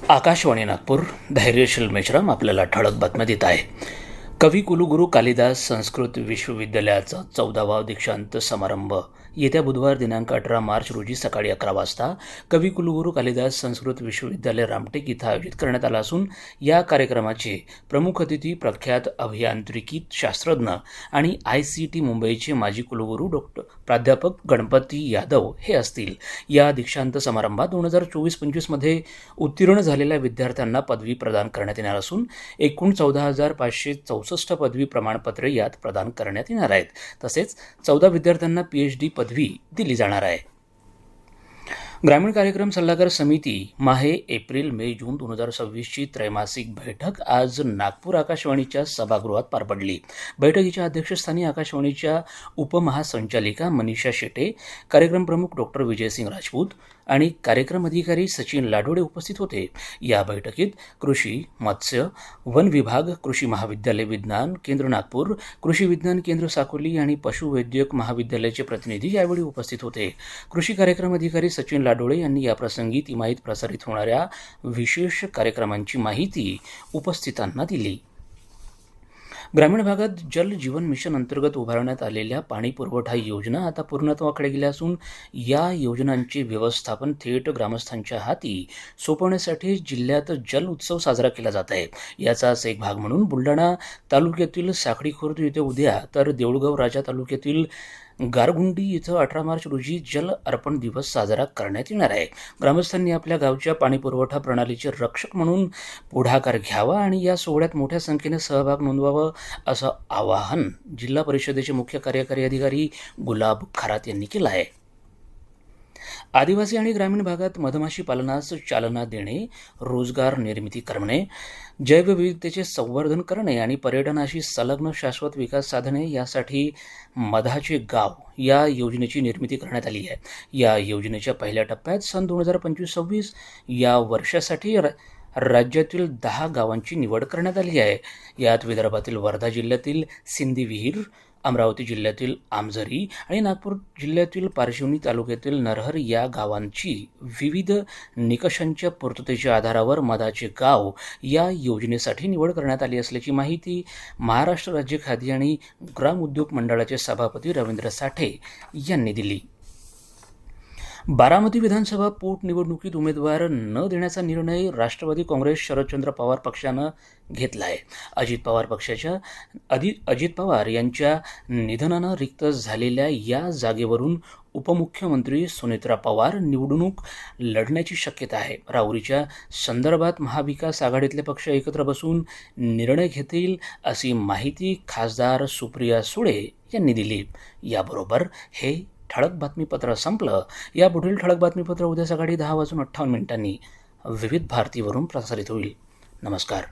आकाशवाणी नागपूर, धैर्यशील मेश्राम आपल्याला ठळक बातम्या देत आहे. कवी कुलगुरू कालिदास संस्कृत विश्वविद्यालयाचा 14वा दीक्षांत समारंभ येत्या बुधवार दिनांक 18 मार्च रोजी सकाळी 11 वाजता कवी कुलगुरू कालिदास संस्कृत विश्वविद्यालय रामटेक इथं आयोजित करण्यात आला असून या कार्यक्रमाचे प्रमुख अतिथी प्रख्यात अभियांत्रिकी शास्त्रज्ञ आणि ICT मुंबईचे माजी कुलगुरू प्राध्यापक गणपती यादव हे असतील. या दीक्षांत समारंभात 2024-25 मध्ये उत्तीर्ण झालेल्या विद्यार्थ्यांना पदवी प्रदान करण्यात येणार असून एकूण 14,564 पदवी प्रमाणपत्रे यात प्रदान करण्यात येणार आहेत. तसेच 14 विद्यार्थ्यांना PhD पदवी दिली जाणार आहे. ग्रामीण कार्यक्रम सल्लागार समिती माहे एप्रिल मे जून 2026ची त्रैमासिक बैठक आज नागपूर आकाशवाणीच्या सभागृहात पार पडली. बैठकीच्या अध्यक्षस्थानी आकाशवाणीच्या उपमहासंचालिका मनीषा शेटे, कार्यक्रम प्रमुख डॉक्टर विजयसिंग राजपूत आणि कार्यक्रम अधिकारी सचिन लाडोडे उपस्थित होते. या बैठकीत कृषी, मत्स्य, वन विभाग, कृषी महाविद्यालय विज्ञान केंद्र नागपूर, कृषी विज्ञान केंद्र साकोली आणि पशुवैद्यक महाविद्यालयाचे प्रतिनिधी यावेळी उपस्थित होते. कृषी कार्यक्रम अधिकारी सचिन लाडोळे यांनी याप्रसंगी तिमाहीत प्रसारित होणाऱ्या विशेष कार्यक्रमांची माहिती उपस्थितांना दिली. ग्रामीण भागात जल जीवन मिशन अंतर्गत उभारण्यात आलेल्या पाणी पुरवठा योजना आता पूर्णत्वाकडे गेल्या असून या योजनांचे व्यवस्थापन थेट ग्रामस्थांच्या हाती सोपवण्यासाठी जिल्ह्यात जल उत्सव साजरा केला जात आहे. याचाच एक भाग म्हणून बुलढाणा तालुक्यातील साखळी खुर्द येथे उद्या तर देऊळगाव राजा तालुक्यातील गारगुंडी इथं 18 मार्च रोजी जल अर्पण दिवस साजरा करण्यात येणार आहे. ग्रामस्थांनी आपल्या गावच्या पाणीपुरवठा प्रणालीचे रक्षक म्हणून पुढाकार घ्यावा आणि या सोहळ्यात मोठ्या संख्येने सहभाग नोंदवावा असं आवाहन जिल्हा परिषदेचे मुख्य कार्यकारी अधिकारी गुलाब खरात यांनी केलं आहे. आदिवासी आणि ग्रामीण भागात मधमाशी पालनास चालना देणे, रोजगार निर्मिती करणे, जैवविविधतेचे संवर्धन करणे आणि पर्यटनाशी संलग्न शाश्वत विकास साधणे यासाठी मधाचे गाव या योजनेची निर्मिती करण्यात आली आहे. या योजनेच्या पहिल्या टप्प्यात सन 2025-26 या वर्षासाठी राज्यातील 10 गावांची निवड करण्यात आली आहे. यात विदर्भातील वर्धा जिल्ह्यातील सिंदीविहीर, अमरावती जिल्ह्यातील आमझरी आणि नागपूर जिल्ह्यातील पारशिवनी तालुक्यातील नरहर या गावांची विविध निकषांच्या पूर्ततेच्या आधारावर मधाचे गाव या योजनेसाठी निवड करण्यात आली असल्याची माहिती महाराष्ट्र राज्य खादी आणि ग्राम उद्योग मंडळाचे सभापती रवींद्र साठे यांनी दिली. बारामती विधानसभा पोटनिवडणुकीत उमेदवार न देण्याचा निर्णय राष्ट्रवादी काँग्रेस शरदचंद्र पवार पक्षानं घेतला आहे. अजित पवार यांच्या निधनानं रिक्त झालेल्या या जागेवरून उपमुख्यमंत्री सुनेत्रा पवार निवडणूक लढण्याची शक्यता आहे. राहुरीच्या संदर्भात महाविकास आघाडीतले पक्ष एकत्र बसून निर्णय घेतील अशी माहिती खासदार सुप्रिया सुळे यांनी दिली. याबरोबर हे ठळक बातमीपत्र संपलं. या पुढील ठळक बातमीपत्र उद्या सकाळी 10:58 विविध भारतीवरून प्रसारित होईल. नमस्कार.